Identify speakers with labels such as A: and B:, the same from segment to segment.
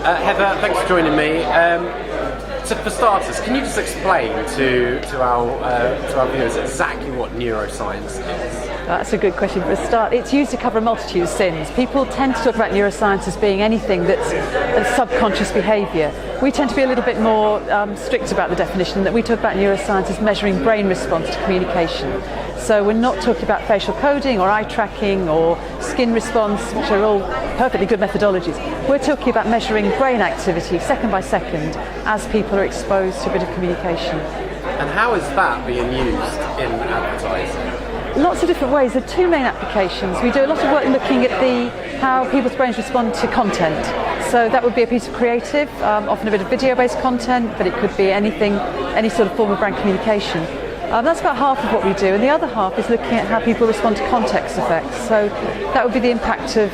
A: Heather, thanks for joining me. So for starters, can you just explain to our viewers exactly what neuroscience is?
B: That's a good question for a start. It's used to cover a multitude of sins. People tend to talk about neuroscience as being anything that's a subconscious behaviour. We tend to be a little bit more strict about the definition, that we talk about neuroscience as measuring brain response to communication. So we're not talking about facial coding or eye tracking or skin response, which are all perfectly good methodologies. We're talking about measuring brain activity second by second as people are exposed to a bit of communication.
A: And how is that being used in advertising?
B: Lots of different ways. There are two main applications. We do a lot of work looking at how people's brains respond to content. So that would be a piece of creative, often a bit of video-based content, but it could be anything, any sort of form of brand communication. That's about half of what we do, and the other half is looking at how people respond to context effects. So that would be the impact of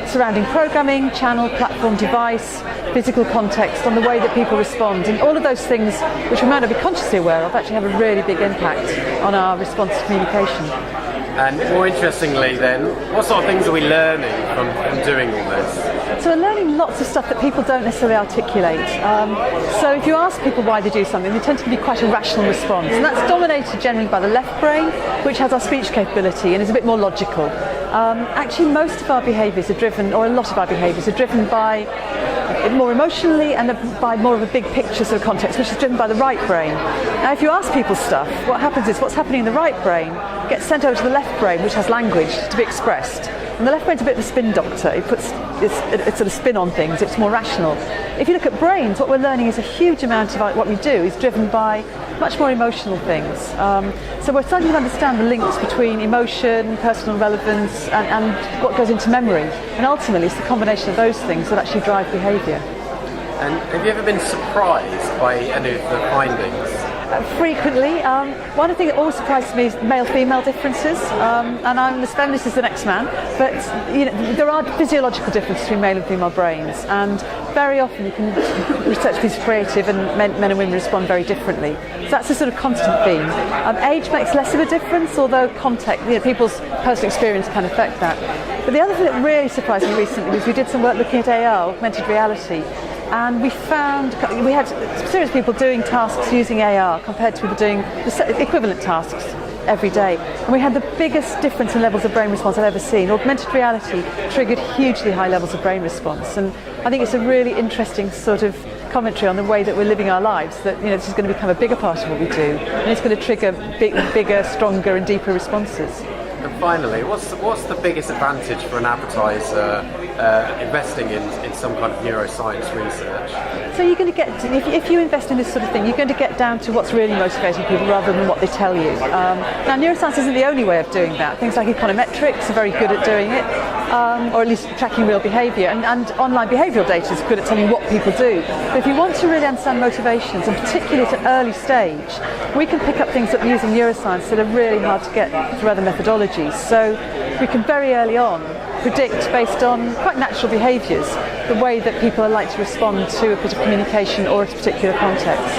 B: surrounding programming, channel, platform, device, physical context on the way that people respond. And all of those things, which we might not be consciously aware of, actually have a really big impact on our response to communication.
A: And more interestingly then, what sort of things are we learning from doing all this?
B: So we're learning lots of stuff that people don't necessarily articulate. So if you ask people why they do something, they tend to be quite a rational response. And that's dominated generally by the left brain, which has our speech capability and is a bit more logical. Actually, most of our behaviours are driven, or a lot of our behaviours are driven by more emotionally and by more of a big picture sort of context, which is driven by the right brain. Now, if you ask people stuff, what happens is what's happening in the right brain gets sent over to the left brain, which has language to be expressed. And the left brain's a bit of a spin doctor. It puts its sort of spin on things. It's more rational. If you look at brains, what we're learning is a huge amount of what we do is driven by much more emotional things. So we're starting to understand the links between emotion, personal relevance, and what goes into memory. And ultimately, it's the combination of those things that actually drive behaviour.
A: And have you ever been surprised by any of the findings?
B: Frequently. One thing that always surprises me is male-female differences, and I'm as feminist as the next man, but there are physiological differences between male and female brains, and very often you can research a piece of creative and men and women respond very differently. So that's a sort of constant theme. Age makes less of a difference, although context, people's personal experience can affect that. But the other thing that really surprised me recently was we did some work looking at AR, augmented reality, and we had serious people doing tasks using AR compared to people doing the equivalent tasks every day. And we had the biggest difference in levels of brain response I've ever seen. Augmented reality triggered hugely high levels of brain response. And I think it's a really interesting sort of commentary on the way that we're living our lives, that this is going to become a bigger part of what we do. And it's going to trigger bigger, stronger and deeper responses.
A: And finally, what's the biggest advantage for an advertiser investing in some kind of neuroscience research?
B: So you're going to get, if you invest in this sort of thing, you're going to get down to what's really motivating people rather than what they tell you. Now, neuroscience isn't the only way of doing that. Things like econometrics are very good at doing it, or at least tracking real behaviour, and online behavioural data is good at telling what people do. But if you want to really understand motivations, and particularly at an early stage, we can pick up things that we're using neuroscience that are really hard to get through other methodologies. So we can very early on predict, based on quite natural behaviours, the way that people are likely to respond to a bit of communication or a particular context.